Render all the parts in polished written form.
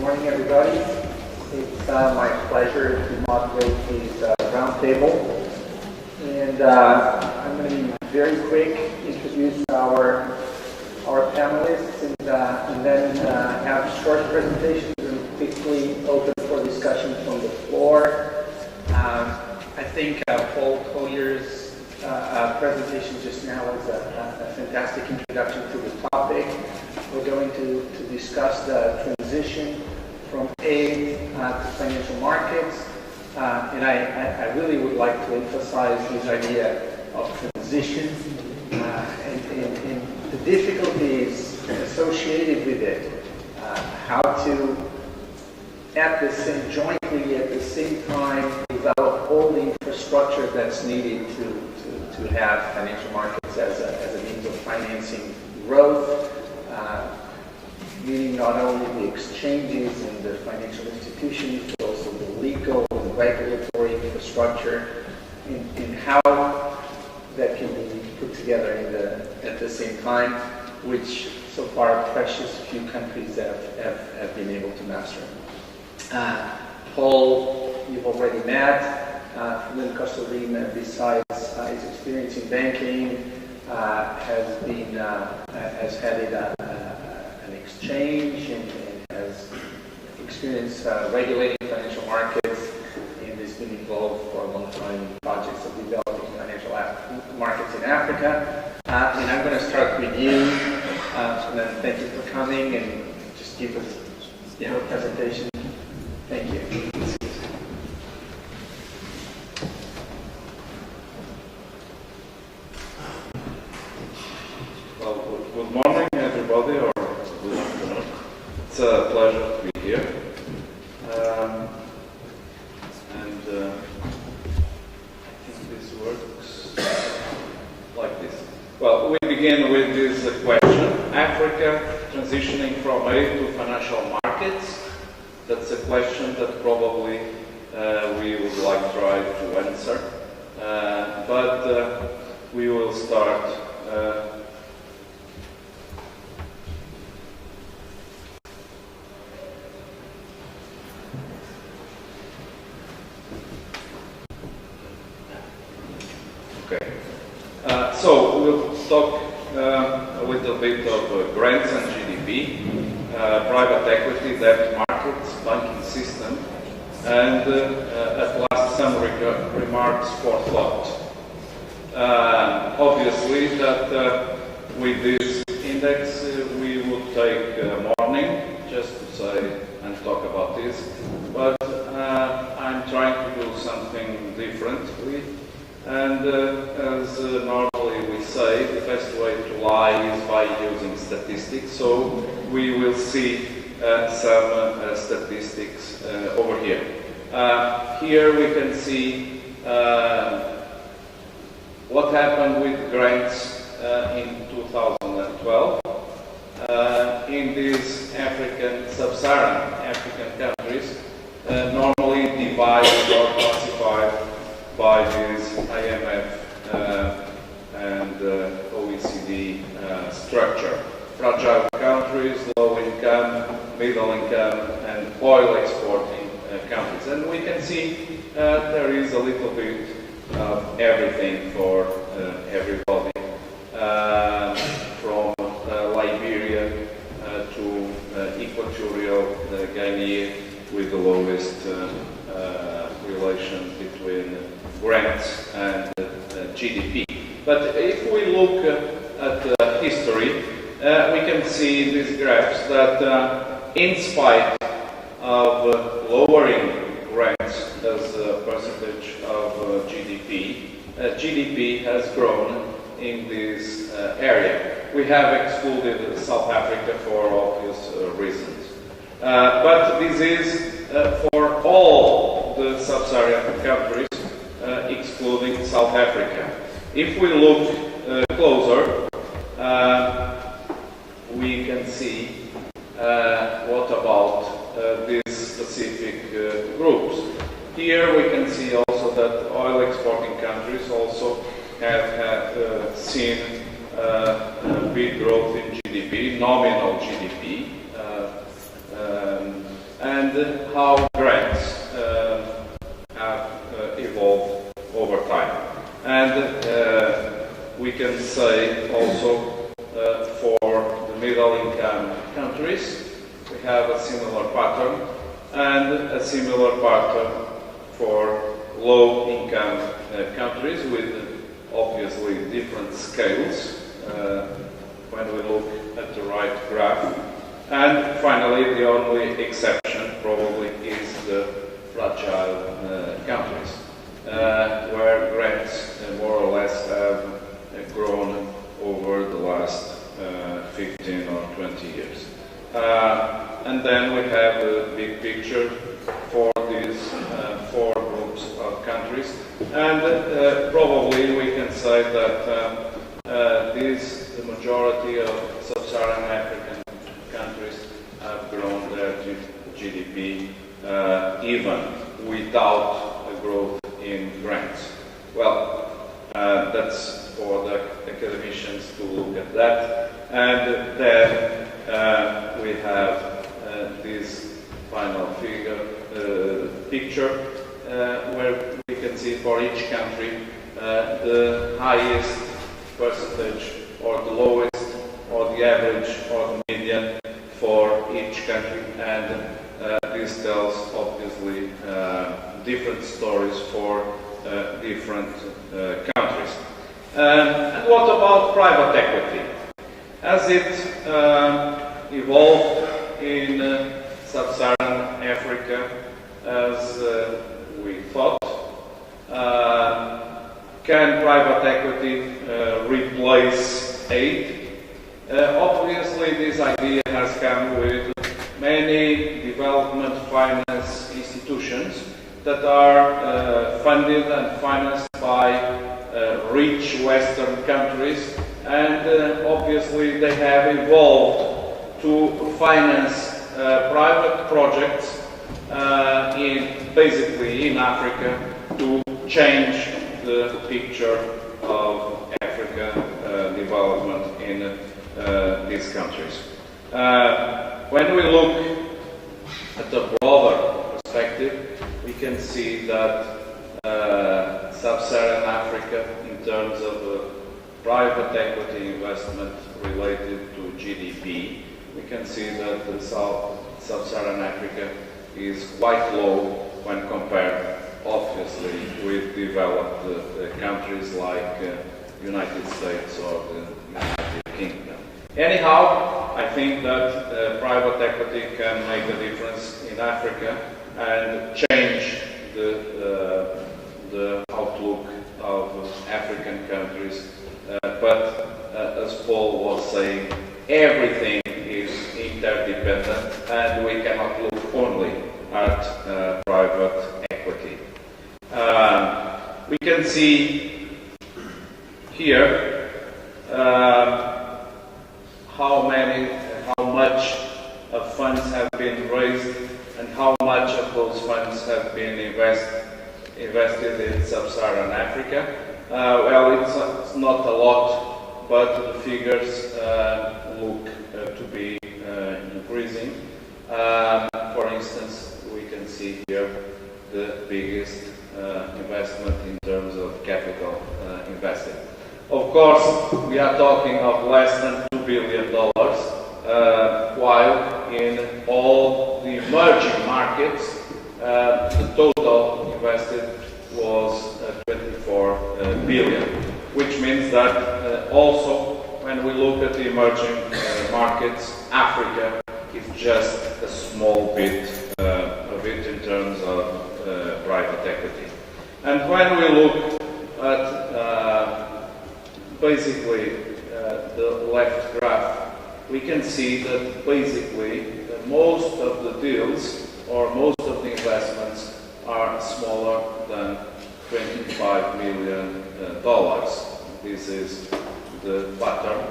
morning, everybody. It's my pleasure to moderate this roundtable. And I'm going to be very quick, introduce our panelists, and then have short presentations and quickly open for discussion from the floor. I think Paul Collier's presentation just now was a fantastic introduction to the topic. We're going to discuss the transition from aid to financial markets. And I really would like to emphasize this idea of transition and the difficulties associated with it. How to, jointly at the same time, develop all the infrastructure that's needed to have financial markets as a means of financing growth. Meaning not only the exchanges and the financial institutions, but also the legal and regulatory infrastructure, and how that can be put together at the same time, which so far precious few countries have been able to master. Paul, you've already met. Fernando, Costa, Lima, besides his experience in banking, has headed an exchange and has experienced regulating financial markets, and has been involved for a long time in projects of developing financial markets in Africa. And I'm going to start with you. Fernando, thank you for coming and just give us your presentation. Thank you. Well, good morning, everybody, or good afternoon. It's a pleasure to be here. I think this works like this. Well, we begin with this question: Africa transitioning from aid to financial markets. That's a question that probably we would like to try to answer, but we will start. Okay, so we'll talk a little bit of grants and GDP, private equity, debt markets, banking system, and at last some remarks for thought. Obviously that with this index we would take a morning just to say and talk about this, but I'm trying to do something differently. And as normally we say, the best way to lie is by using statistics. So we will see some statistics over here. Here we can see what happened with grants in 2012 in these sub-Saharan African countries, normally divided or classified by this IMF and OECD structure. Fragile countries, low income, middle income, and oil exporting countries. And we can see there is a little bit of everything for everybody, from Liberia to Equatorial Guinea, with the lowest relation between grants and GDP. But if we look at history, we can see in these graphs that in spite of lowering grants as a percentage of GDP, GDP has grown in this area. We have excluded South Africa for obvious reasons. But this is for all the sub-Saharan countries, excluding South Africa. If we look closer, we can see what about these specific groups. Here we can see also that oil exporting countries also have seen big growth in GDP, nominal GDP, and how grants have evolved over time. And we can say also for the middle-income countries, we have a similar pattern, and a similar pattern for low-income countries with obviously different scales when we look at the right graph. And finally, the only exception probably is the fragile countries, where grants more or less have grown over the last 15 or 20 years. And then we have a big picture for these four groups of countries. And probably we can say that the majority of sub-Saharan African countries have grown their GDP even without a growth in grants. Well, that's for the academicians to look at that. And then we have this final picture where we can see for each country the highest percentage or the lowest or the average or the median for each country, and this tells obviously different stories for different countries. And what about private equity? Has it evolved in sub-Saharan Africa as we thought? Can private equity replace aid? Obviously, this idea has come with many development finance institutions that are funded and financed by rich Western countries, and obviously they have evolved to finance private projects basically in Africa to change the picture of African development in these countries. When we look at the broader perspective, we can see that sub-Saharan Africa, in terms of private equity investment related to GDP, we can see that the sub-Saharan Africa is quite low when compared, obviously, with developed countries like United States or the United Kingdom. Anyhow, I think that private equity can make a difference in Africa and change the outlook of African countries. But as Paul was saying, everything is interdependent, and we cannot look only at private equity. We can see here how much of funds have been raised and how much of those funds have been invested in sub-Saharan Africa. Well, it's not a lot, but the figures look to be increasing. For instance, we can see here the biggest investment in terms of capital invested. Of course, we are talking of less than $2 billion, while in all the emerging markets, the total invested was 24 billion, which means that also when we look at the emerging markets, Africa is just a small bit of it in terms of private equity. And when we look at basically the left graph, we can see that basically most of the deals or most of the investments are smaller than $25 million. This is the pattern.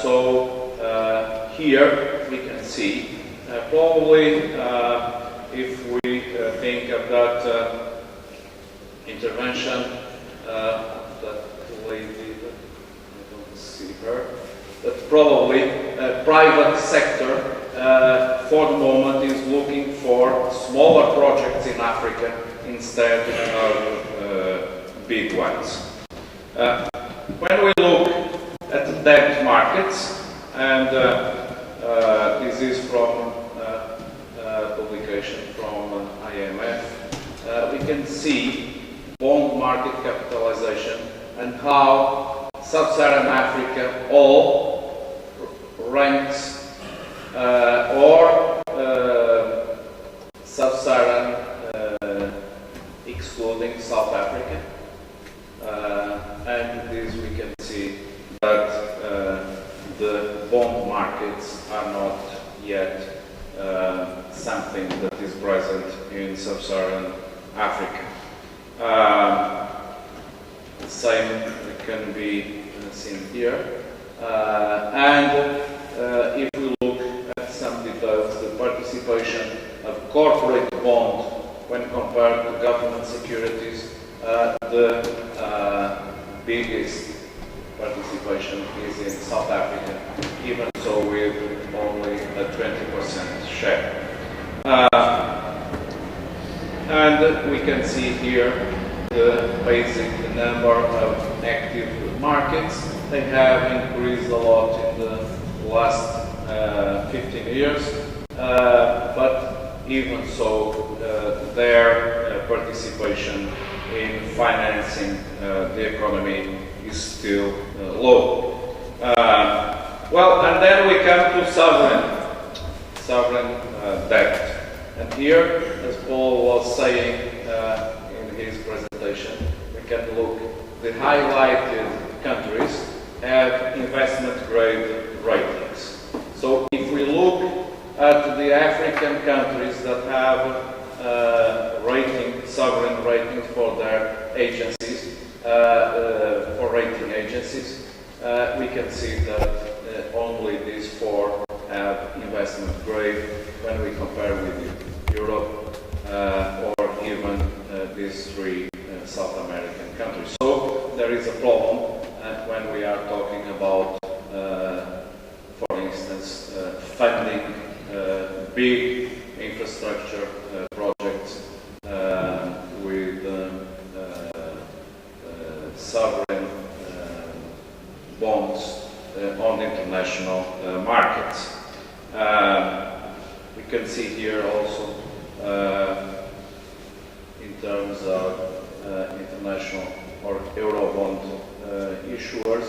So here we can see probably if we think of that intervention, that lady, I don't see her, that probably private sector for the moment is looking for smaller projects in Africa instead of big ones. When we look at the debt markets, and this is from a publication from IMF, we can see bond market capitalization and how Sub-Saharan Africa all ranks or Sub-Saharan excluding South Africa, and this we can see that the bond markets are not yet something that is present in Sub-Saharan Africa. The same can be seen here, and if we look at some details, the participation of corporate bond when compared to government securities, the biggest participation is in South Africa, even so with only a 20% share. And we can see here the basic number of active markets. They have increased a lot in the last 15 years, but even so, their participation in financing the economy is still low. Well, and then we come to sovereign debt. And here, as Paul was saying in his presentation, we can look, the highlighted countries have investment grade ratings. So if we look at the African countries that have sovereign ratings for their agencies, for rating agencies, we can see that only these four have investment grade when we compare with Europe or even these three South American countries. So there is a problem when we are talking about, for instance, funding big infrastructure projects with sovereign bonds on the international markets. We can see here also in terms of international or Eurobond issuers,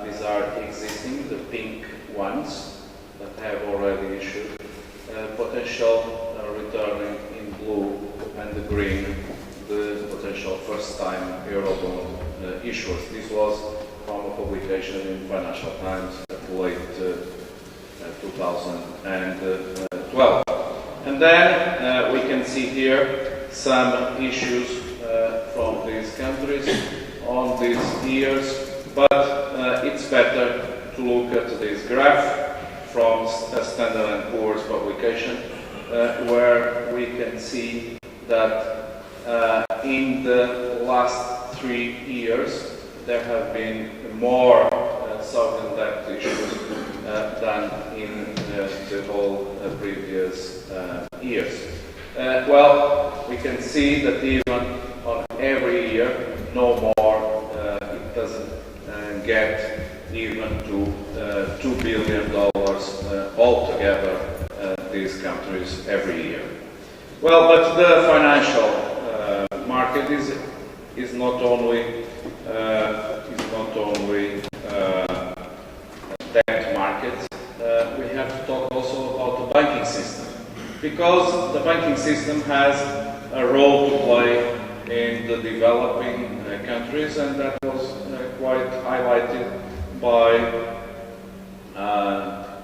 these are existing, the pink ones that have already issued, potential returning in blue, and the green, the potential first-time Eurobond issuers. This was from a publication in Financial Times at late 2012. And then we can see here some issues from these countries on these years, but it's better to look at this graph from a Standard & Poor's publication, where we can see that in the last 3 years there have been more sovereign debt issues than in the whole previous years. Well, we can see that even on every year, no more, it doesn't get even to $2 billion altogether, these countries every year. Well, but the financial market is not only debt market. We have to talk also about the banking system, because the banking system has a role to play in the developing countries, and that was quite highlighted by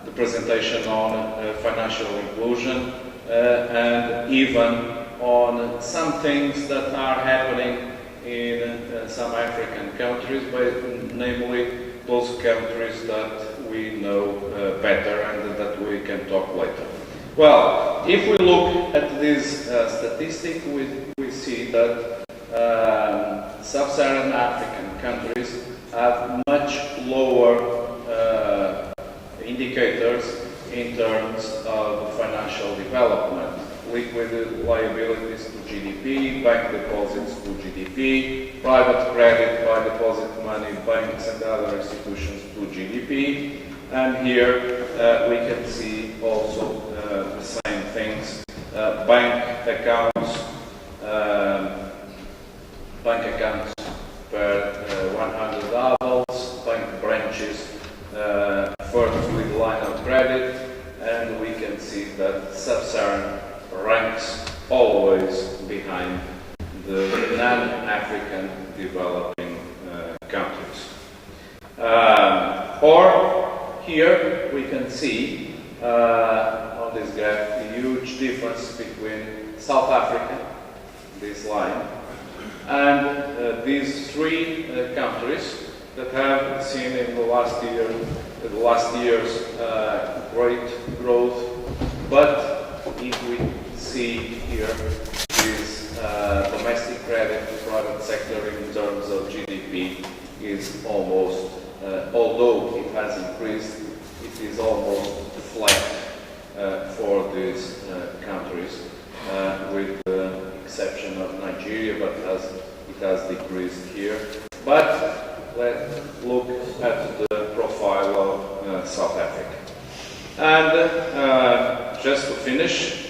the presentation on financial inclusion and even on some things that are happening in some African countries, but namely those countries that we know better and that we can talk later. Well, if we look at this statistic, we see that Sub-Saharan African countries have much lower indicators in terms of financial development. Liquid liabilities to GDP, bank deposits to GDP, private credit by deposit money, banks and other institutions to GDP. And here we can see also the same things, bank accounts per 100 adults, bank branches, firms with line of credit, and we can see that Sub-Saharan ranks always behind the non-African developing countries. Or here we can see on this graph the huge difference between South Africa, this line, and these three countries that have seen in the last years great growth. But if we see here this domestic credit to private sector in terms of GDP is almost, although it has increased, it is almost flat for these countries, with the exception of Nigeria, but it has decreased here. But let's look at the profile of South Africa. And just to finish,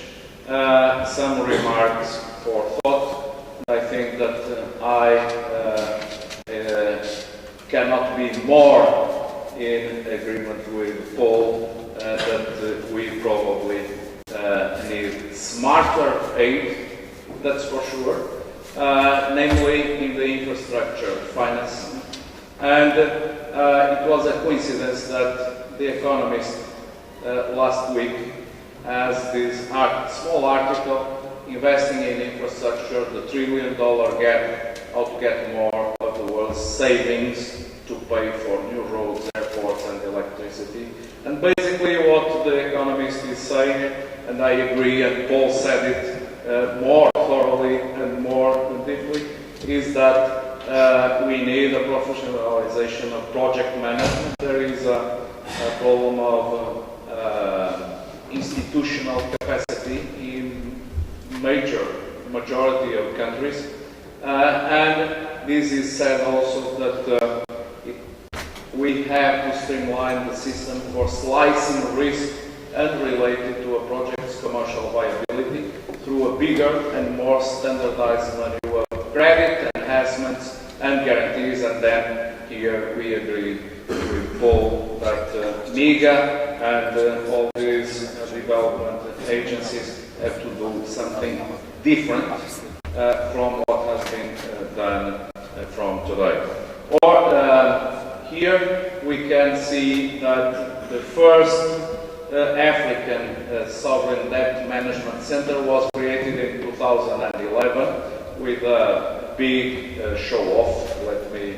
some remarks for thought. I think that I cannot be more in agreement with Paul that we probably need smarter aid, that's for sure, namely in the infrastructure financing. And it was a coincidence that The Economist last week has this small article, Investing in Infrastructure, the $1 trillion gap, how to get more of the world's savings to pay for new roads, airports and electricity. And basically what The Economist is saying, and I agree, and Paul said it more thoroughly and more deeply, is that we need a professionalization of project management. There is a problem of institutional capacity in majority of countries, and this is said also that we have to streamline the system for slicing risk unrelated to a project's commercial viability through a bigger and more standardized menu of credit enhancements and guarantees. And then here we agree with Paul that MIGA and all these development agencies have to do something different from what has been done from today. Or here we can see that the first African Sovereign Debt Management Center was created in 2011 with a big show-off. Let me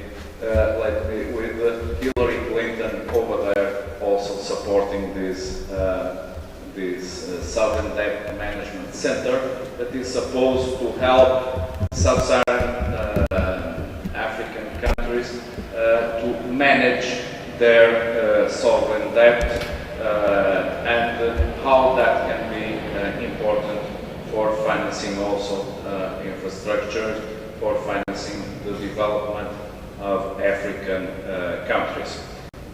with Hillary Clinton over there also supporting this Sovereign Debt Management Center that is supposed to help Sub-Saharan African countries to manage their sovereign debt, and how that can be important for financing also infrastructure, for financing the development of African countries.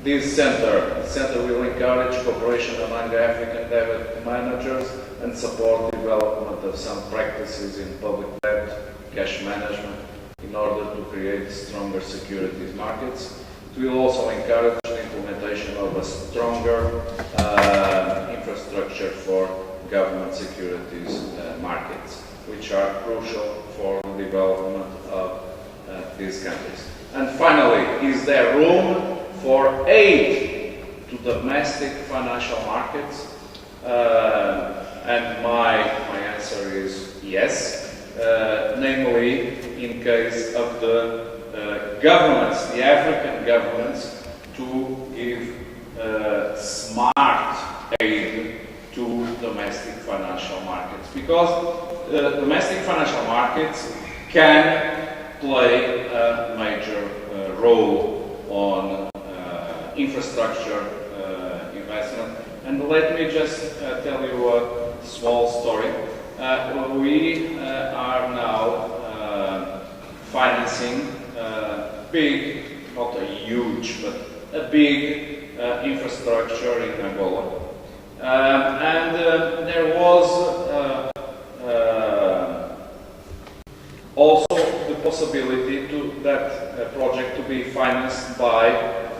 This center will encourage cooperation among African debt managers and support development of some practices in public debt, cash management, in order to create stronger securities markets. It will also encourage the implementation of a stronger infrastructure for government securities markets, which are crucial for the development of these countries. And finally, is there room for aid to domestic financial markets? And my answer is yes, namely in case of the governments, the African governments, to give smart aid to domestic financial markets, because domestic financial markets can play a major role on infrastructure investment, And let me just tell you a small story. We are now financing big, not a huge, but a big infrastructure in Angola. And there was also the possibility to that project to be financed by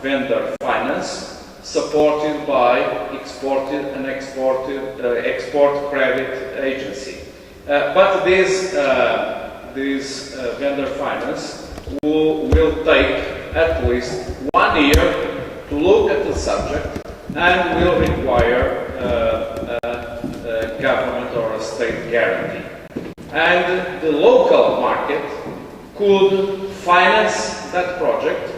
vendor finance, supported by export credit agency. But this vendor finance will take at least 1 year to look at the subject and will require a government or a state guarantee. And the local market could finance that project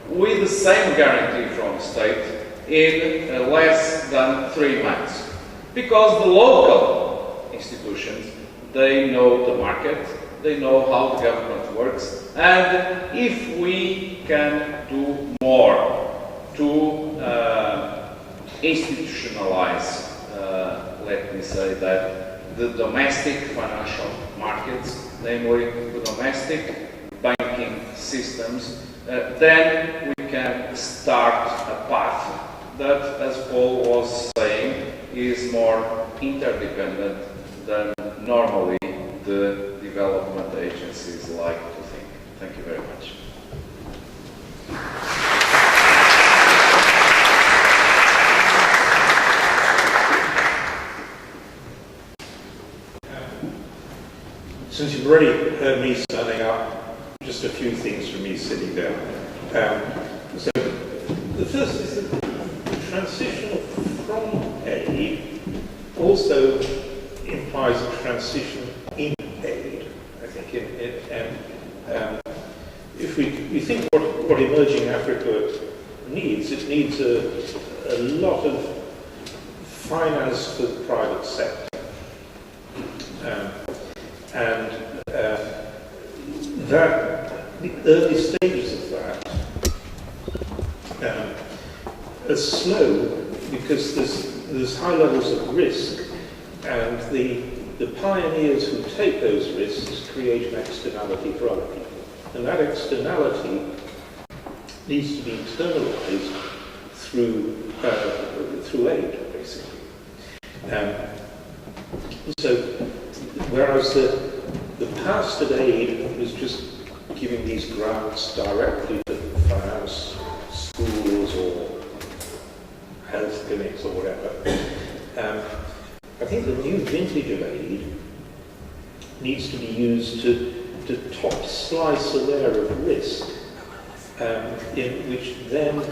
with the same guarantee from the state in less than 3 months. Because the local institutions, they know the market, they know how the government works, and if we can do more to institutionalize, let me say that, the domestic financial markets, namely the domestic banking systems, then we can start a path that, as Paul was saying, is more interdependent than normally the development agencies like to think. Thank you very much. Since you've already heard me standing up, just a few things from me sitting down. So the first is that the transition from aid also implies a transition in aid. I think if we think what emerging Africa needs, it needs a lot of finance for the private sector. The early stages of that are slow because there's high levels of risk, and the pioneers who take those risks create an externality for other people. And that externality needs to be internalized through aid, basically. So, whereas the past of aid was just giving these grants directly to finance schools or health clinics or whatever, I think the new vintage of aid needs to be used to top slice a layer of risk, in which then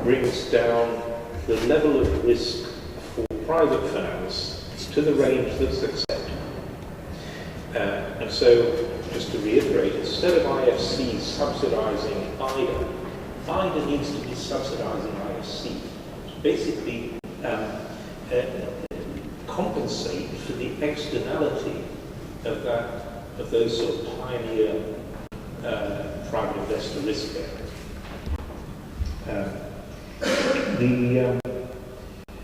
brings down the level of risk for private finance to the range that's accepted. And so, just to reiterate, instead of IFC subsidising IDA needs to be subsidising IFC. Basically, compensate for the externality of those sort of pioneer private investor risk bearing.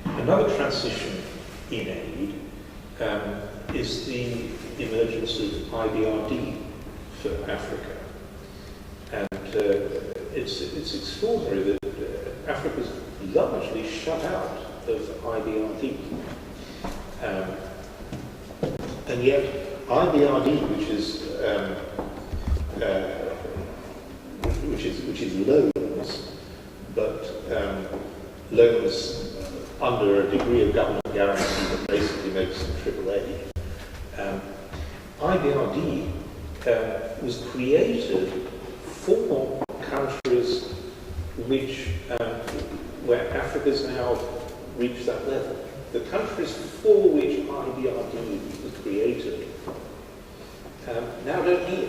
Another transition in aid is the emergence of IBRD for Africa. And it's extraordinary that Africa's largely shut out of IBRD. And yet IBRD, which is loans, but loans under a degree of government guarantee that basically makes them AAA. IBRD was created for countries where Africa's now reached that level. The countries for which IBRD was created now don't need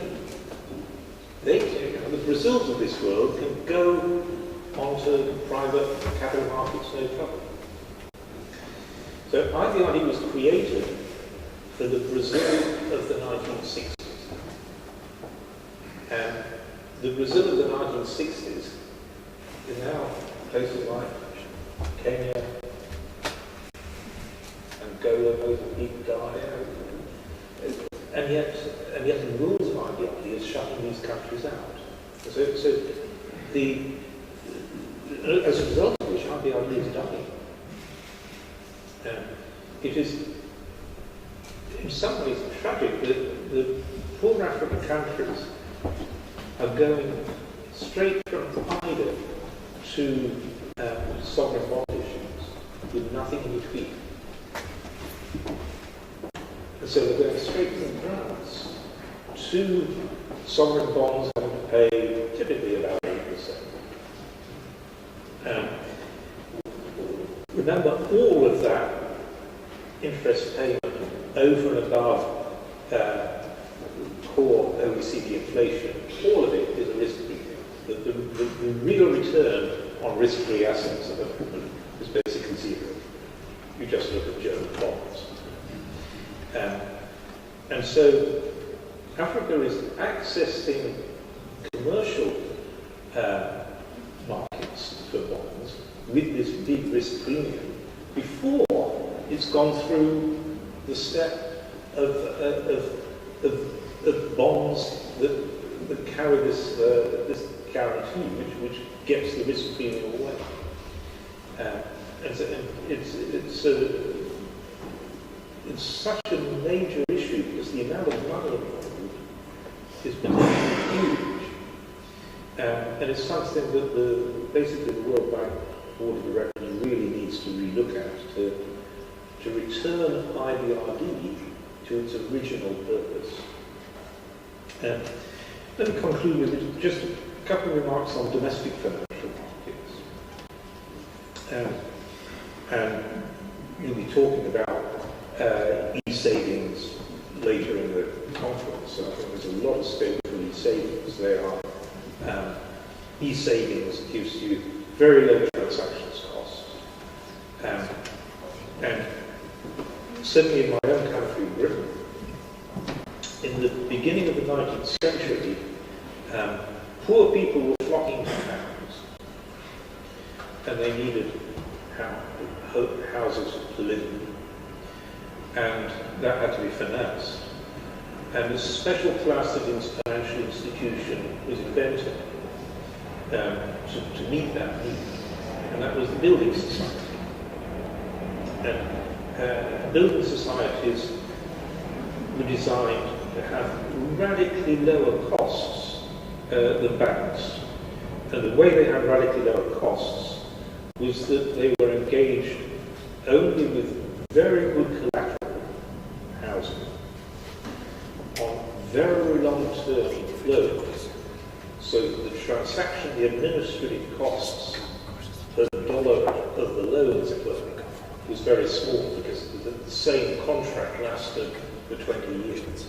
it. The Brazils of this world can go onto private capital markets no trouble. So IBRD was created for the Brazil of the 1960s. And the Brazil of the 1960s is now places like Kenya, Angola, Mozambique, Ghana, and yet the rules of IBRD is shutting these countries out. So as a result of which IBRD is dying. It is in some ways tragic that the poor African countries are going straight from either to sovereign bond issues with nothing in between. And so they're going straight from grants to sovereign bonds having to pay typically about 8%. Remember, all of that interest payment over and above core OECD inflation, all of it is a risk-free thing. The real return on risk-free assets is basically zero. You just look at German bonds. And so Africa is accessing commercial markets for bonds with this big risk premium before it's gone through the step of bonds that carry this guarantee, which gets the risk premium away. And so it's such a major issue because the amount of money involved is potentially huge. And it's something that basically the World Bank Board of Directors really needs to relook at to return IBRD to its original purpose. Let me conclude with just a couple of remarks on domestic financial markets. And you'll be talking about e-savings later in the conference. So I think there's a lot of scope for e-savings. There are e-savings gives you very low transactions cost. And certainly in my own country, Britain, in the beginning of the 19th century, poor people were flocking to towns, and they needed houses to live in, and that had to be financed. And a special class of financial institution was invented to meet that need, and that was the building society. And building societies were designed to have radically lower costs than banks. And the way they had radically lower costs was that they were engaged only with very good collateral housing on very long-term loans, so that the transaction, the administrative costs per dollar of the loan, as it were, was very small because the same contract lasted for 20 years.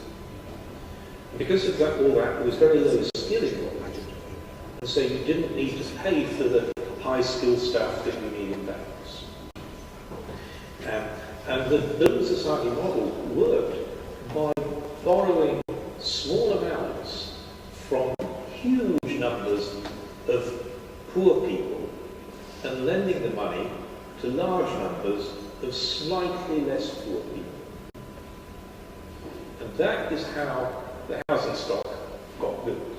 And because of that, all that, there was very low skill involved. And so you didn't need to pay for the high-skilled staff that you need in banks. And the building society model worked by borrowing small amounts from huge numbers of poor people and lending the money to large numbers of slightly less poor people. And that is how the housing stock got built.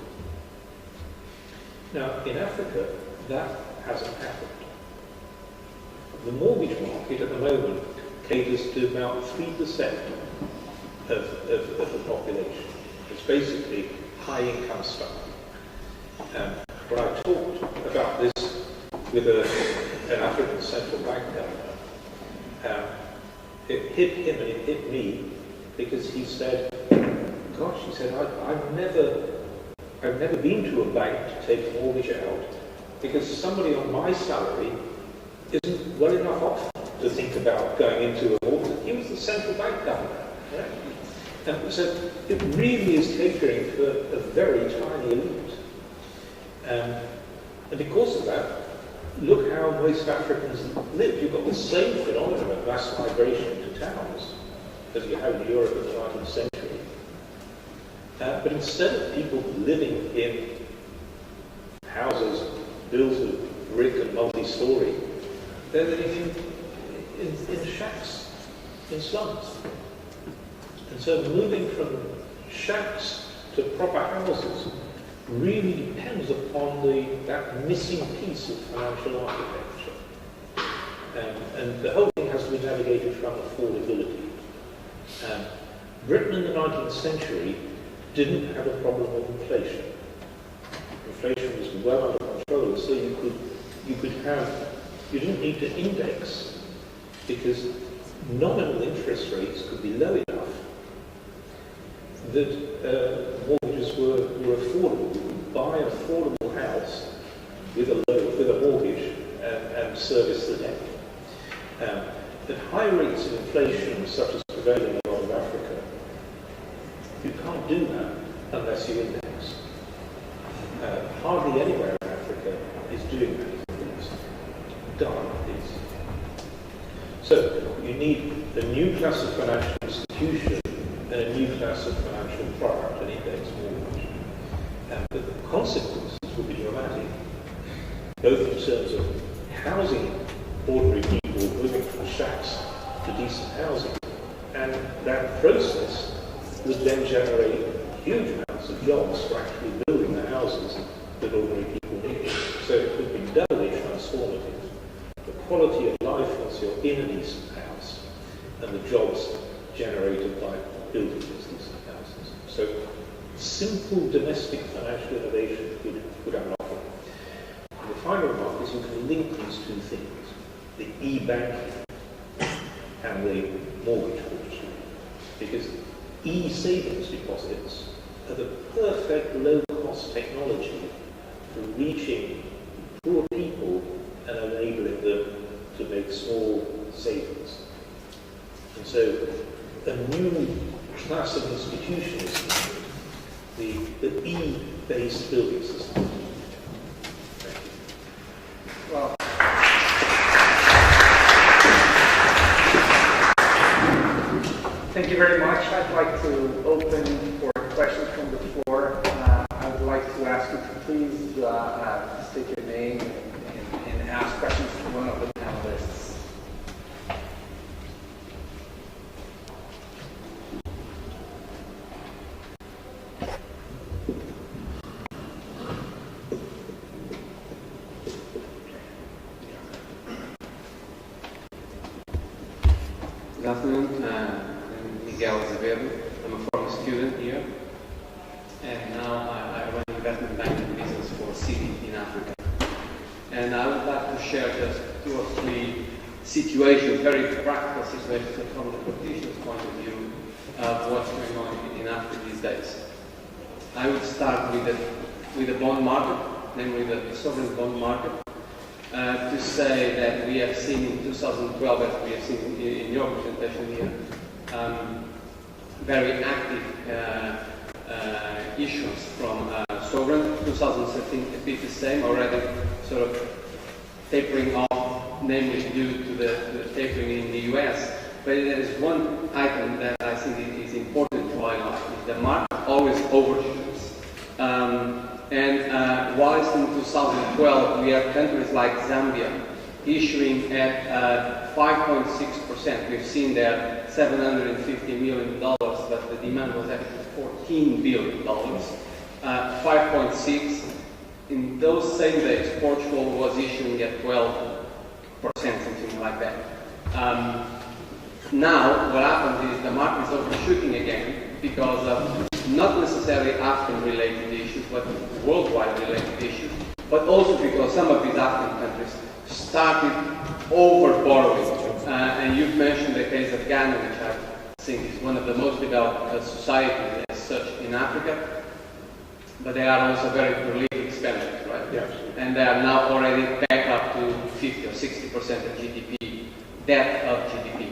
Now, in Africa, that hasn't happened. The mortgage market at the moment caters to about 3% of the population. It's basically high-income stuff. When I talked about this with an African central bank governor, it hit him and it hit me because he said, gosh, he said, I've never been to a bank to take a mortgage out because somebody on my salary isn't well enough off to think about going into a mortgage. He was the central bank governor. Right? And so it really is catering for a very tiny elite. And because of that, look how most Africans live. You've got the same phenomenon of mass migration to towns as you have in Europe in the 19th century. But instead of people living in houses built of brick and multi-story, they're living in shacks. in slums. And so moving from shacks to proper houses really depends upon that missing piece of financial architecture. And the whole thing has to be navigated from affordability. Britain in the 19th century didn't have a problem with inflation. Inflation was well under control, so you didn't need to index because nominal interest rates could be low enough that mortgages were affordable. You could buy an affordable house with a mortgage and service the debt. At high rates of inflation, such as prevailing in a lot of Africa, you can't do that unless you index. Hardly anywhere in Africa is doing that. It's done, please. So you need a new class of financial institution and a new class of financial product, an index mortgage. But the consequences will be dramatic, both in terms of housing ordinary people moving from shacks to decent housing, and that process would then generate huge amounts of jobs for actually building the houses that ordinary people need. So it would be doubly transformative. The quality of life once you're in a decent house, and the jobs generated by building these decent houses. So simple domestic financial innovation would unlock it. And the final remark is you can link these two things, the e-banking and the mortgage industry, because e-savings deposits are the perfect low-cost technology for reaching poor people and enabling them to make small savings. And so a new class of institution is needed, the E-based building system. Thank you. Well, thank you very much. I'd like to open for questions from the floor. I would like to ask you to please state your name and ask questions to one of the panelists. Good afternoon, I'm Miguel Azevedo. I'm a former student here, and now I run investment banking business for Citi in Africa. And I would like to share just 2 or 3 situations, very practical situations from the politician's point of view of what's going on in Africa these days. I would start with the bond market, namely the sovereign bond market. To say that we have seen in 2012, as we have seen in your presentation here, very active issues from sovereign. 2013, a bit the same, already sort of tapering off, namely due to the tapering in the US. But there is one item that I think is important to highlight, is the market always overshoots. Whilst in 2012 we have countries like Zambia issuing at 5.6%, we've seen there $750 million, but the demand was actually $14 billion. 5.6. In those same days, Portugal was issuing at 12%, something like that. Now, what happens is the market is overshooting again because of not necessarily African-related issues, but worldwide related issues, but also because some of these African countries started over-borrowing. And you've mentioned the case of Ghana, which I think is one of the most developed societies as such in Africa, but they are also very prolific spenders, right? Yes. And they are now already back up to 50 or 60% of GDP, debt of GDP.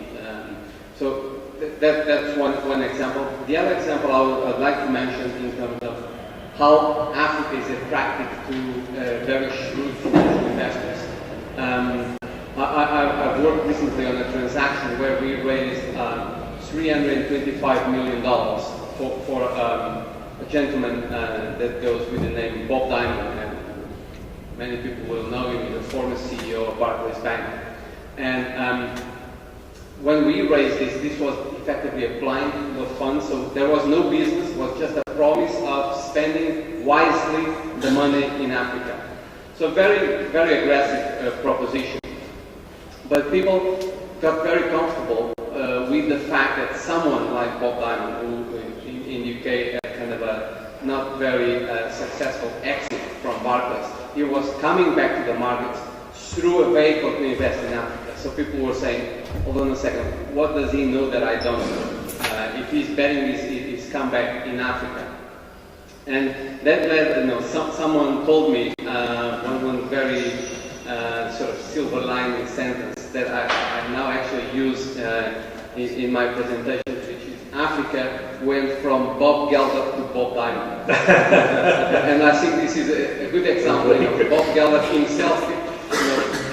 So that's one example. The other example I'd like to mention in terms of how Africa is attractive to very shrewd financial investors. I've worked recently on a transaction where we raised $325 million for a gentleman that goes with the name Bob Diamond, and many people will know him. He's a former CEO of Barclays Bank. And when we raised this was effectively a blind fund, so there was no business, it was just a promise of spending wisely the money in Africa. So very, very aggressive proposition. But people got very comfortable with the fact that someone like Bob Diamond, who in UK had kind of a not very successful exit from Barclays, he was coming back to the markets through a vehicle to invest in Africa. So people were saying, hold on a second, what does he know that I don't know? If he's betting his comeback in Africa. And that led, someone told me one very sort of silver lining sentence that I now actually use in my presentation, which is Africa went from Bob Geldof to Bob Diamond. And I think this is a good example. Bob Geldof himself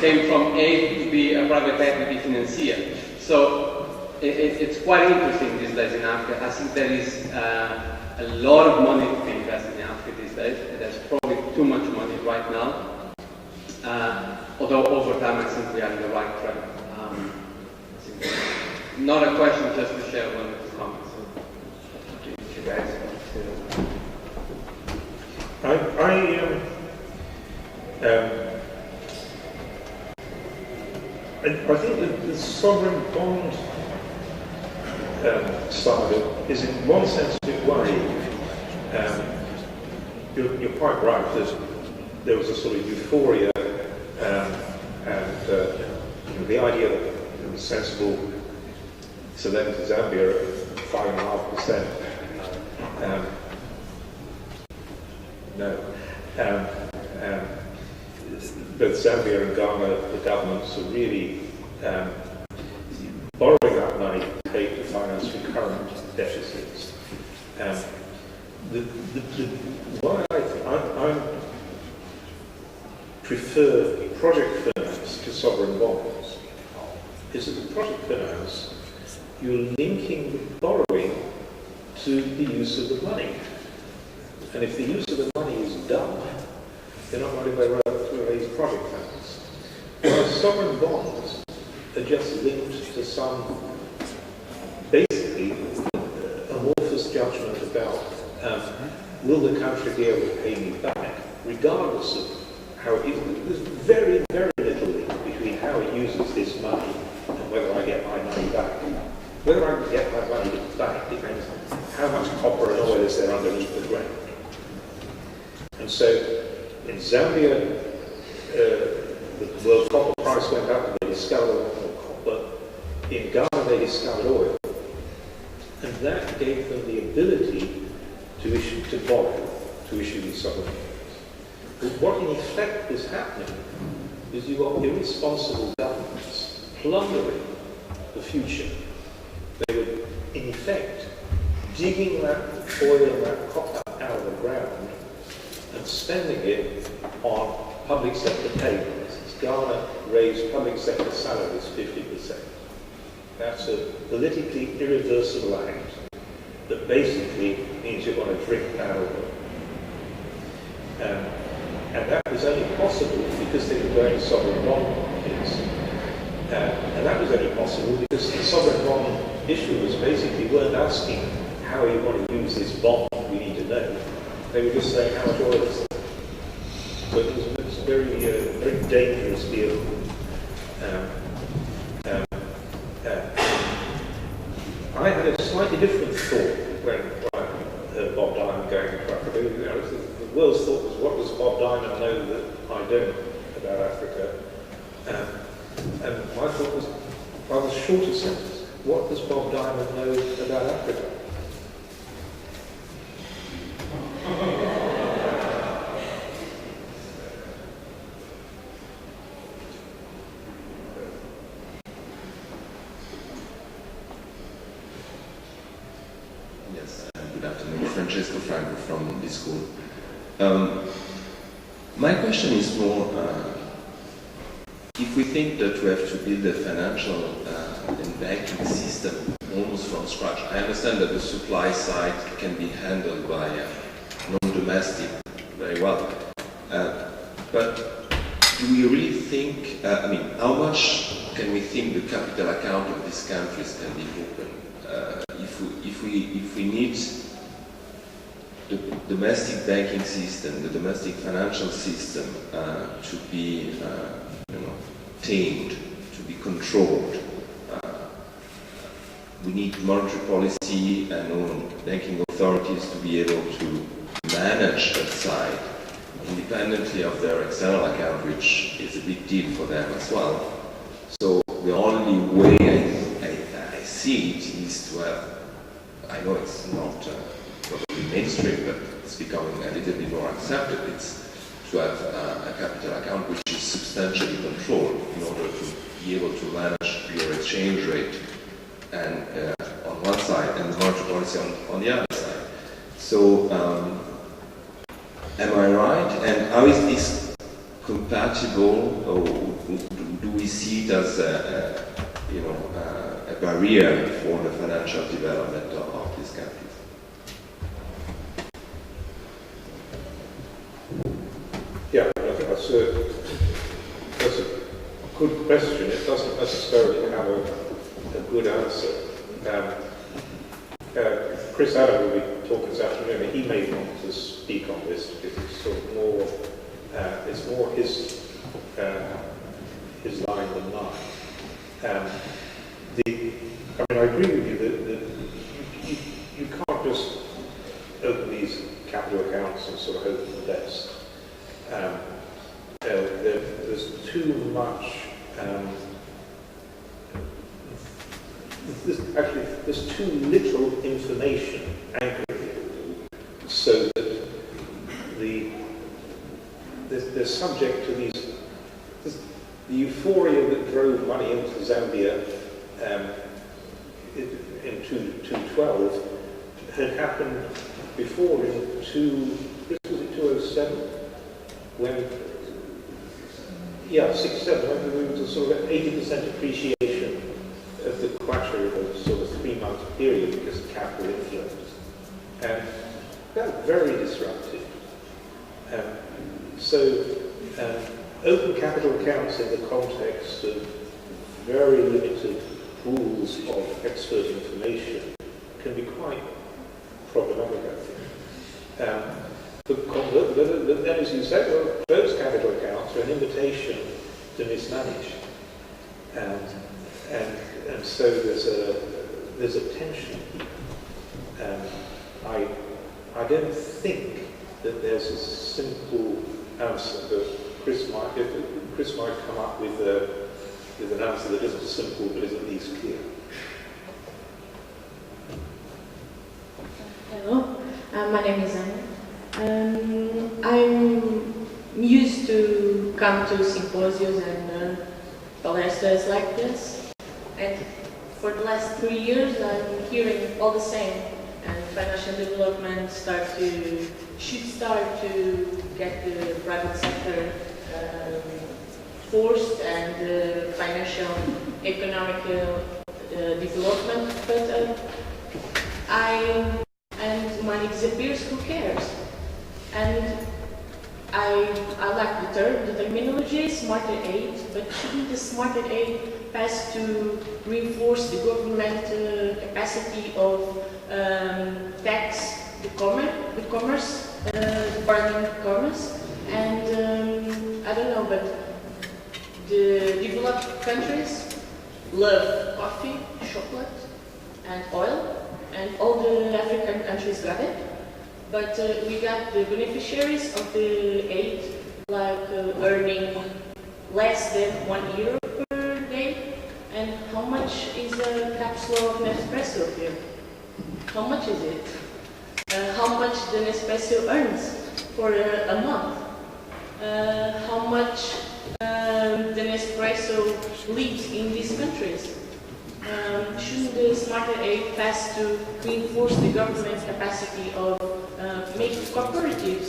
came from A to be a private equity financier. So it's quite interesting these days in Africa. I think there is a lot of money to be invested in Africa these days. There's probably too much money right now. Although over time I think we are in the right track. Not a question, just to share one of the comments. Do you guys I think that the sovereign bond side is in one sense a bit worrying. You're quite right that there was a sort of euphoria and the idea that it was sensible to lend to Zambia at 5.5%. Both Zambia and Ghana, the governments are really borrowing that money to pay to finance recurrent deficits. Why I prefer project finance to sovereign bonds is that the project finance, you're linking the borrowing to the use of the money. And if the use of the money is dumb, you're not going to raise project finance. Whereas sovereign bonds are just linked to some, basically, amorphous judgment about will the country be able to pay me back, regardless of how it is. There's very, very little link between how it uses this money and whether I get my money back. Whether I can get my money back depends on how much copper and oil is there underneath the ground. And so, in Zambia, the world copper price went up and they discovered a lot more copper. In Ghana, they discovered oil. And that gave them the ability to borrow, to issue these sovereign bonds. But what in effect was happening is you got irresponsible governments plundering the future. They were, in effect, digging that oil and that copper out of the ground and spending it on public sector pay rises. Ghana raised public sector salaries 50%. That's a politically irreversible act that basically means you're going to drink that oil. And that was only possible because they were going sovereign bond markets. And that was only possible because the sovereign bond issuers basically weren't asking how you want to use this bond, we need to know. They were just saying how much oil is there. So it was a very dangerous deal. I had a slightly different thought when I heard Bob Diamond going to Africa. The world's thought was, what does Bob Diamond know that I don't about Africa? And my thought was, by the shorter sentence, what does Bob Diamond know about Africa? From this school. My question is more, if we think that we have to build a financial and banking system almost from scratch, I understand that the supply side can be handled by non-domestic very well, but do we really think, how much can we think the capital account of these countries can be open? If we need the domestic banking system, the domestic financial system to be tamed, to be controlled, we need monetary policy and banking authorities to be able to manage that side independently of their external account, which is a big deal for them as well. So the only way I see it is to have, I know it's not probably mainstream, but it's becoming a little bit more accepted, it's to have a capital account which is substantially controlled in order to be able to manage your exchange rate and on one side and the monetary policy on the other side. So am I right? And how is this compatible, or do we see it as a barrier for the financial development of these countries? Yeah, I think that's a good question. It doesn't necessarily have a good answer. Chris Allen will be talking this afternoon, and he may want to speak on this because it's sort of more, it's more his line than mine. I agree with you that you can't just open these capital accounts and sort of hope for the best. There's too much. There's too little information anchoring it, so that they're subject to the euphoria that drove money into Zambia in 2012 had happened before in 2007, when 6-7, when there was a sort of 80% appreciation of the kwacha over sort of 3-month period because of capital inflows, and that was very disruptive. Open capital accounts in the context of very limited pools of expert information can be quite problematic, I think. But then, as you said, well, those capital accounts are an invitation to mismanage, and so there's a tension. I don't think that there's a simple answer. That Chris might come up with an answer that isn't simple but is at least clear. Hello, my name is Anna. I'm used to come to symposiums and palestras like this, and for the last 3 years I'm hearing all the same. And financial development should start to get the private sector forced and financial economic development. But and money disappears, who cares? And I like the terminology, smarter aid, but shouldn't the smarter aid pass to reinforce the government capacity of tax the commerce, foreign commerce? And I don't know, but the developed countries love coffee, chocolate, and oil, and all the African countries got it. But we got the beneficiaries of the aid, like earning less than €1 per day. And how much is a capsule of Nespresso here? How much is it? How much the Nespresso earns for a month? How much the Nespresso lives in these countries? Shouldn't the smarter aid pass to reinforce the government's capacity of making cooperatives,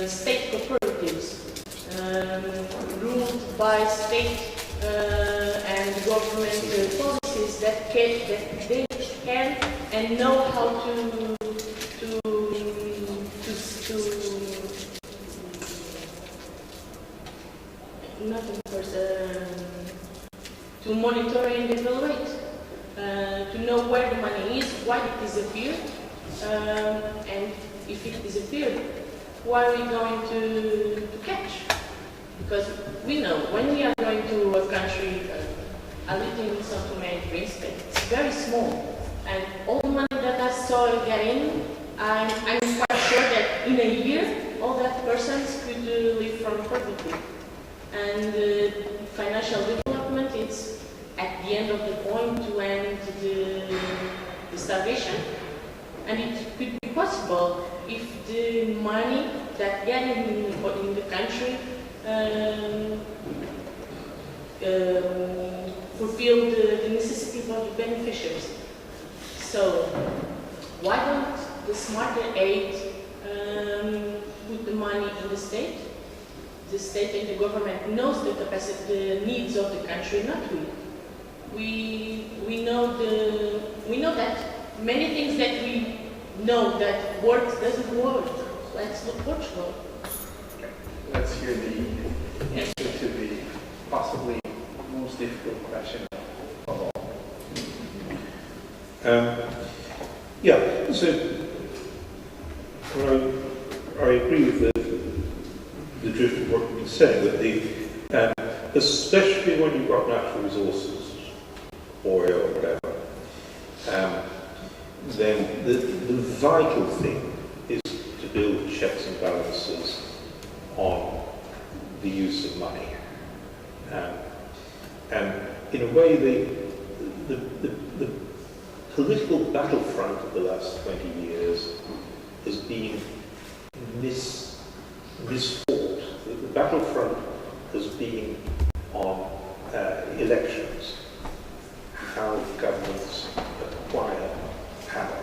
state cooperatives, ruled by state and government policies that they can and know how to not of course monitor and evaluate, to know where the money is, why it disappeared, and if it disappeared, what are we going to catch? Because we know when we are going to a country, a little in São Tomé and Príncipe, it's very small, and all the money that I saw get in, I'm quite sure that in a year all that persons could live from poverty. And financial development, it's at the end of the point to end the starvation. And it could be possible if the money that get in the country fulfill the necessities of the beneficiaries. So why don't the smarter aid put the money in the state? The state and the government knows the capacity, the needs of the country, not we. We know that many things that we know that works doesn't work. Let's look Portugal. Let's hear the answer to the possibly most difficult question of all. Yeah, so I agree with the drift of what you've been saying, that especially when you've got natural resources, oil or whatever, then the vital thing is to build checks and balances on the use of money. And in a way, the political battlefront of the last 20 years has been misfought. The battlefront has been on elections, how governments acquire power.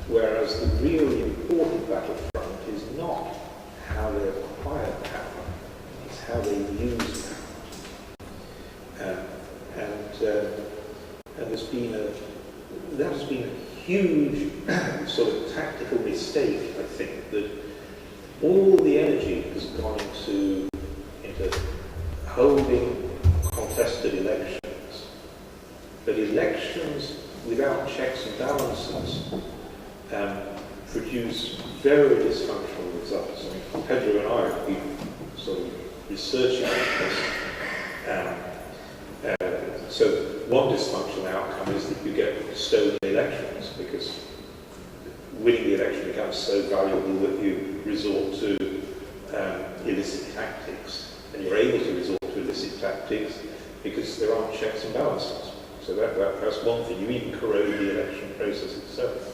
Whereas the really important battlefront is not how they acquire power, it's how they use power. And that has been a huge sort of tactical mistake, I think, that all the energy has gone into holding contested elections. But elections without checks and balances produce very dysfunctional results. I mean, Pedro and I have been sort of researching this. So one dysfunctional outcome is that you get stolen elections, because winning the election becomes so valuable that you resort to illicit tactics. And you're able to resort to illicit tactics because there aren't checks and balances. So that's one thing. You even corrode the election process itself.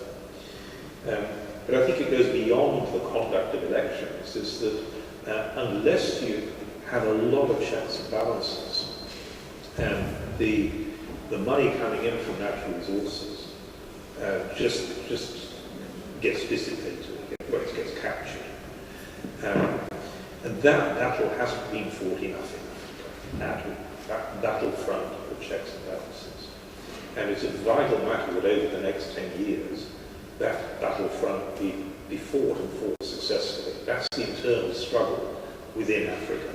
But I think it goes beyond the conduct of elections, is that unless you have a lot of checks and balances, the money coming in from natural resources just gets dissipated, it gets captured. And that battle hasn't been fought enough in Africa, that battlefront of checks and balances. And it's a vital matter that over the next 10 years, that battlefront be fought and fought successfully. That's the internal struggle within Africa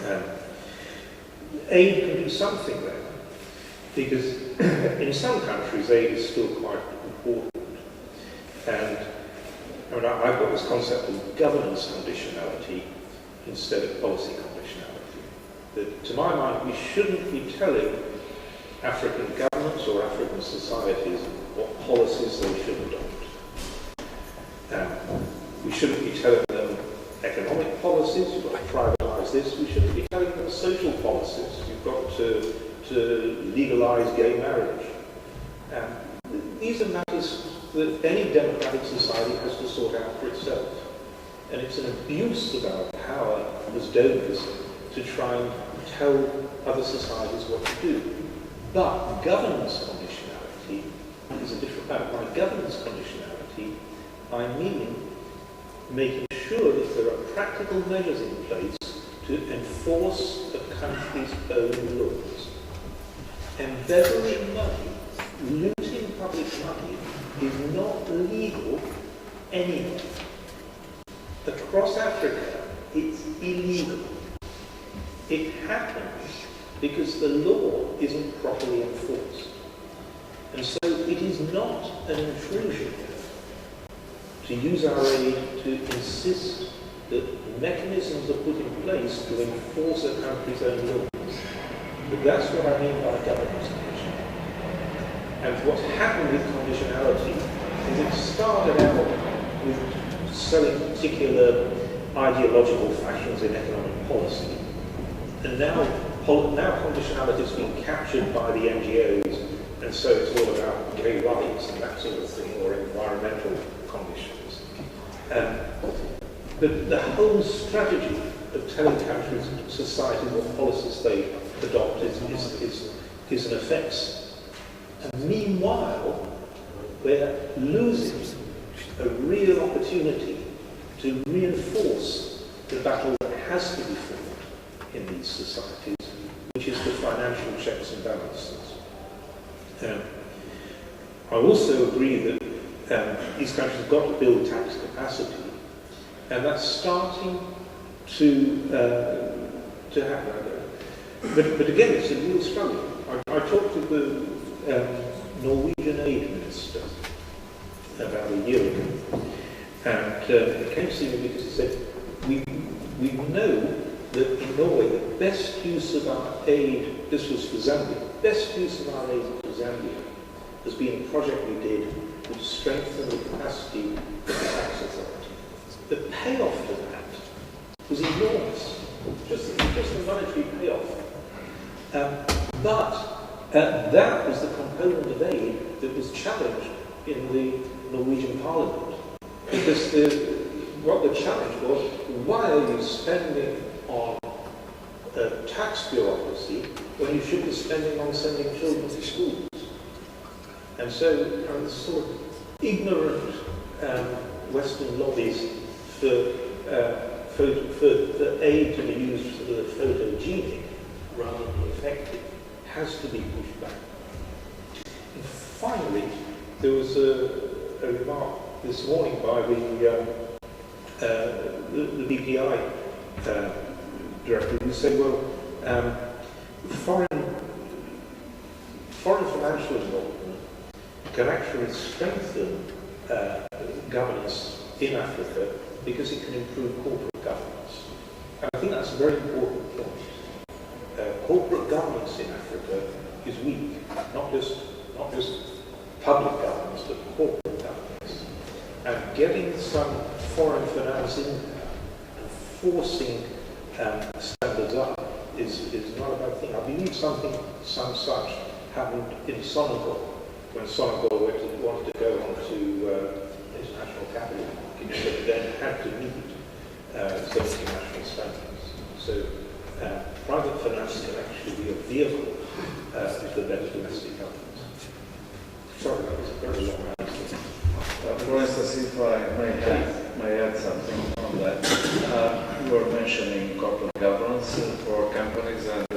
now. Aid can do something there, because in some countries aid is still quite important. And I mean, I've got this concept of governance conditionality instead of policy conditionality. That, to my mind, we shouldn't be telling African governments or African societies what policies they should adopt. We shouldn't be telling them economic policies, you've got to privatise this. We shouldn't be telling them social policies, you've got to legalise gay marriage. These are matters that any democratic society has to sort out for itself. And it's an abuse of our power as donors to try and tell other societies what to do. But governance conditionality is a different matter. By governance conditionality, I mean making sure that there are practical measures in place to enforce a country's own laws. Embezzling money, looting public money, is not legal anywhere. Across Africa, it's illegal. It happens because the law isn't properly enforced. And so it is not an intrusion to use our aid to insist that mechanisms are put in place to enforce a country's own laws. But that's what I mean by governance condition. And what's happened with conditionality is it started out with selling particular ideological fashions in economic policy. And now conditionality has been captured by the NGOs, and so it's all about gay rights and that sort of thing, or environmental conditions. The whole strategy of telling countries, societies, what policies they adopt is an effects. And meanwhile, we're losing a real opportunity to reinforce the battle that has to be fought in these societies, which is the financial checks and balances. I also agree that these countries have got to build tax capacity, and that's starting to happen. But again, it's a real struggle. I talked to the Norwegian aid minister about a year ago, and he came to see me because he said, we know that in Norway the best use of our aid, this was for Zambia, best use of our aid for Zambia has been a project we did which strengthened the capacity of the tax authority. The payoff to that was enormous, just the monetary payoff. But that was the component of aid that was challenged in the Norwegian Parliament. Because what the challenge was, why are you spending on tax bureaucracy when you should be spending on sending children to schools? And so this sort of ignorant Western lobbies for aid to be used for the photogenic rather than effective has to be pushed back. And finally, there was a remark this morning by the BPI director who said, well, foreign financial involvement can actually strengthen governance in Africa because it can improve corporate governance. And I think that's a very important point. Corporate governance in Africa is weak, not just public governance, but corporate governance. And getting some foreign finance in there and forcing standards up is not a bad thing. I believe some such happened in Senegal, when Senegal wanted to go on to international capital markets, but then had to meet those international standards. So private finance can actually be a vehicle for better domestic governance. Sorry, that was a very long answer. For instance, if I may add something on that, you were mentioning corporate governance for companies, and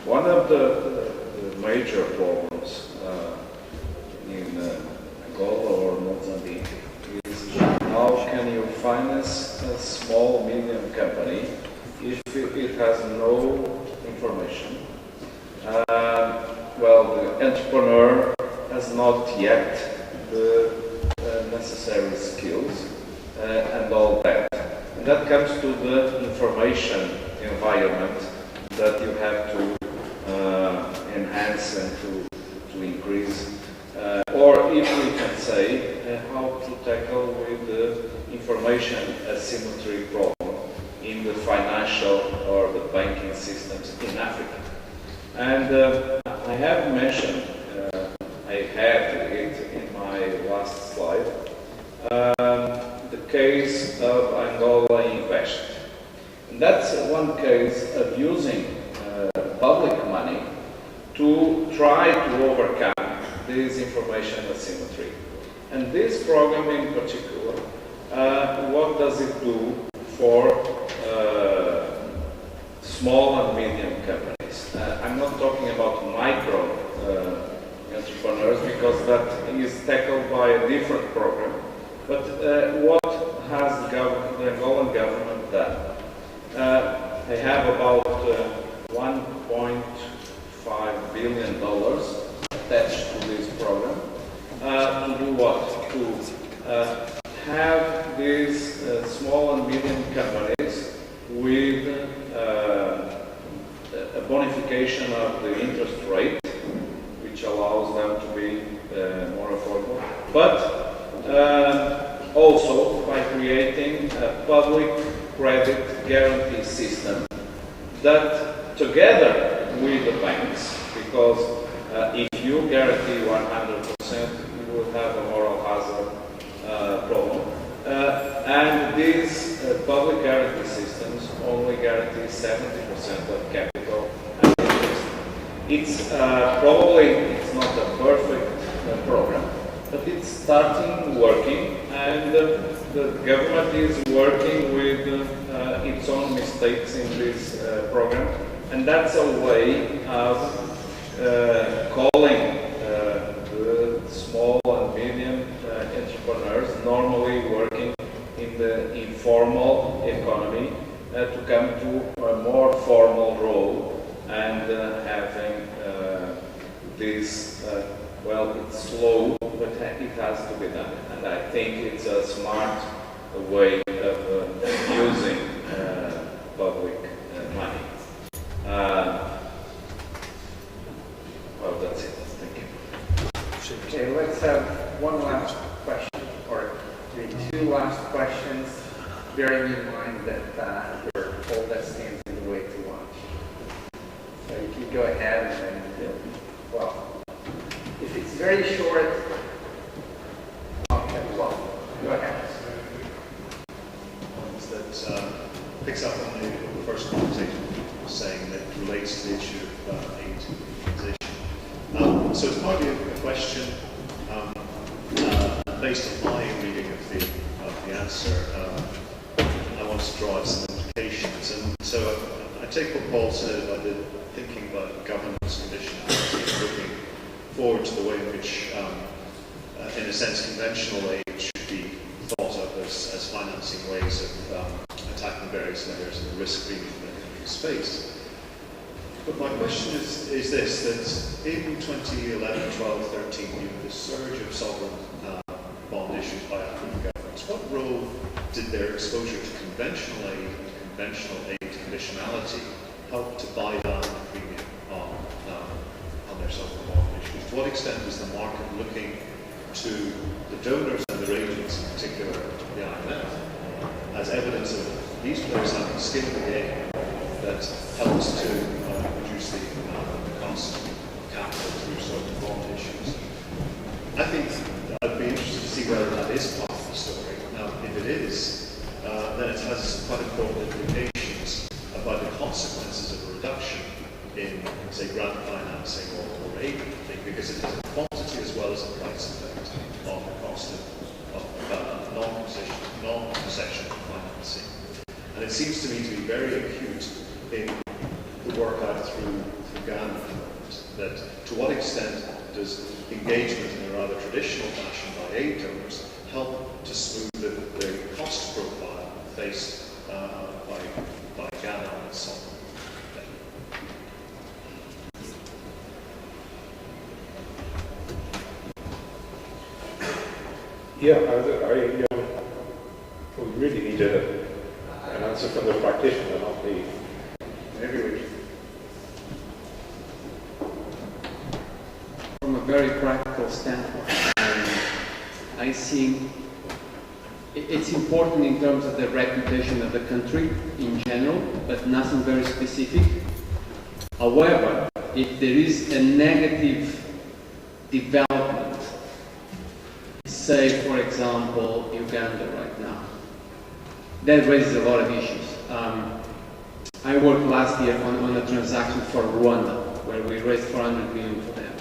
one of the major problems in Angola or Mozambique is how can you finance a small, medium company if it has no information? Well, the entrepreneur has not yet the necessary skills and all that. And that comes to the information environment that you have to enhance and to increase. Or if we can say, how to tackle with the information asymmetry problem in the financial or the banking systems in Africa. And I have mentioned, I had it in my last slide, the case of Angola Invest. And that's one case of using public money to try to overcome this information asymmetry. And this program in particular, what does it do for small and medium companies? I'm not talking about micro entrepreneurs because that is tackled by a different program. But what has the Angolan government done? I have about $1.5 billion attached to this program. To do what? To have these small and medium companies with a bonification of the interest rate, which allows them to be more affordable, but also by creating a public credit guarantee system that, together with the banks, because if you guarantee 100%, you will have a moral hazard problem. And these public guarantee systems only guarantee 70% of capital and interest. It's probably not a perfect program, but it's starting working, and the government is working with its own mistakes in this program, and that's a way of calling the small and medium entrepreneurs normally working in the informal economy to come to a more formal role and having this, well, it's slow, but it has to be done. And I think it's a smart way of using public money. Well, that's it. Thank you. Okay, let's have one last question, or maybe two last questions, bearing in mind that your folder stands in the way to lunch. So you can go ahead and then, well, if it's very short, okay, well, go ahead. That picks up on the first conversation, saying that it relates to the issue of aid organization. So it's partly a question based on my reading of the answer. I want to draw out some implications, and so I take what Paul said about the thinking about governance conditionality and looking forward to the way in which, in a sense, conventional aid should be thought of as financing ways of attacking various layers of the risk premium that countries face. But my question is this, that in 2011, 12, 13, you had this surge of sovereign bond issues by African governments. What role did their exposure to conventional aid and conventional aid conditionality help to buy down the premium on their sovereign bond issues? To what extent is the market looking to the donors and their agents, in particular the IMF, as evidence of these players having skin in the game that helps to reduce the cost of capital through certain bond issues? I think I'd be interested to see whether that is part of the story. Now, if it is, then it has some quite important implications about the consequences of a reduction in, say, grant financing or aid, because it has a quantity as well as a price effect on the cost of non-concession financing. And it seems to me to be very acute in the work out through Ghana, that to what extent does engagement in a rather traditional fashion by aid donors help to smooth the cost profile faced by Ghana and so on? Yeah, we really need an answer from the practitioner, not the... Maybe we should. From a very practical standpoint, I see it's important in terms of the reputation of the country in general, but nothing very specific. However, if there is a negative development, say for example Uganda right now, that raises a lot of issues. I worked last year on a transaction for Rwanda, where we raised 400 million for them.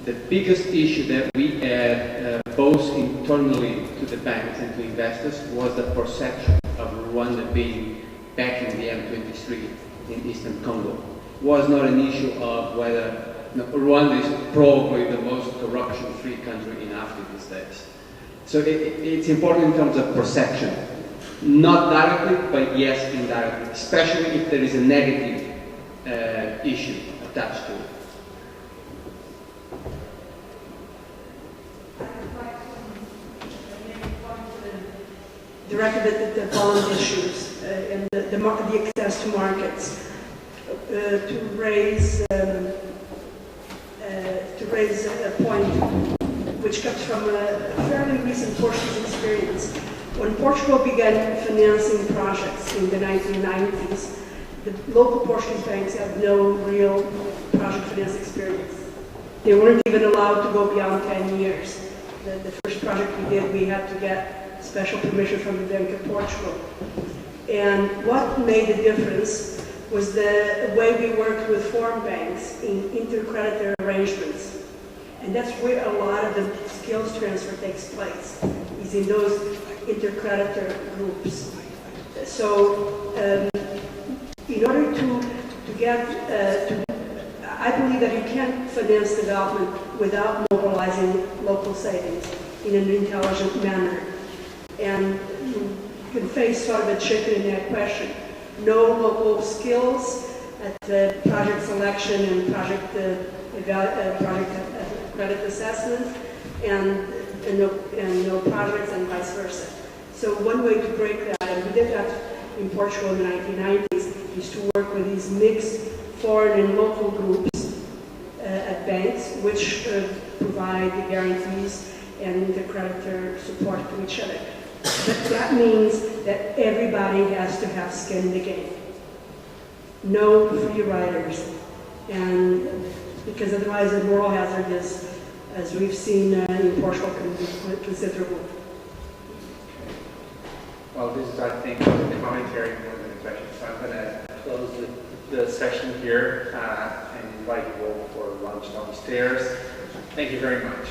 The biggest issue that we had, both internally to the banks and to investors, was the perception of Rwanda being back in the M23 in Eastern Congo. It was not an issue of whether Rwanda is probably the most corruption-free country in Africa these days. So it's important in terms of perception. Not directly, but yes, indirectly, especially if there is a negative issue attached to it. Directed at the bond issues and the access to markets to raise a point which comes from a fairly recent Portuguese experience. When Portugal began financing projects in the 1990s, the local Portuguese banks had no real project finance experience. They weren't even allowed to go beyond 10 years. The first project we did, we had to get special permission from the Bank of Portugal. And what made the difference was the way we worked with foreign banks in intercreditor arrangements. And that's where a lot of the skills transfer takes place, is in those intercreditor groups. So in order to get, I believe that you can't finance development without mobilizing local savings in an intelligent manner. And you can face sort of a chicken and egg question. No local skills at the project selection and project credit assessment, and no projects, and vice versa. So one way to break that, and we did that in Portugal in the 1990s, is to work with these mixed foreign and local groups at banks, which provide the guarantees and intercreditor support to each other. But that means that everybody has to have skin in the game. No free riders. And because otherwise the moral hazard is, as we've seen in Portugal, can be considerable. Well, this is, I think, a commentary more than a question. So I'm going to close the session here and invite you all for lunch downstairs. Thank you very much.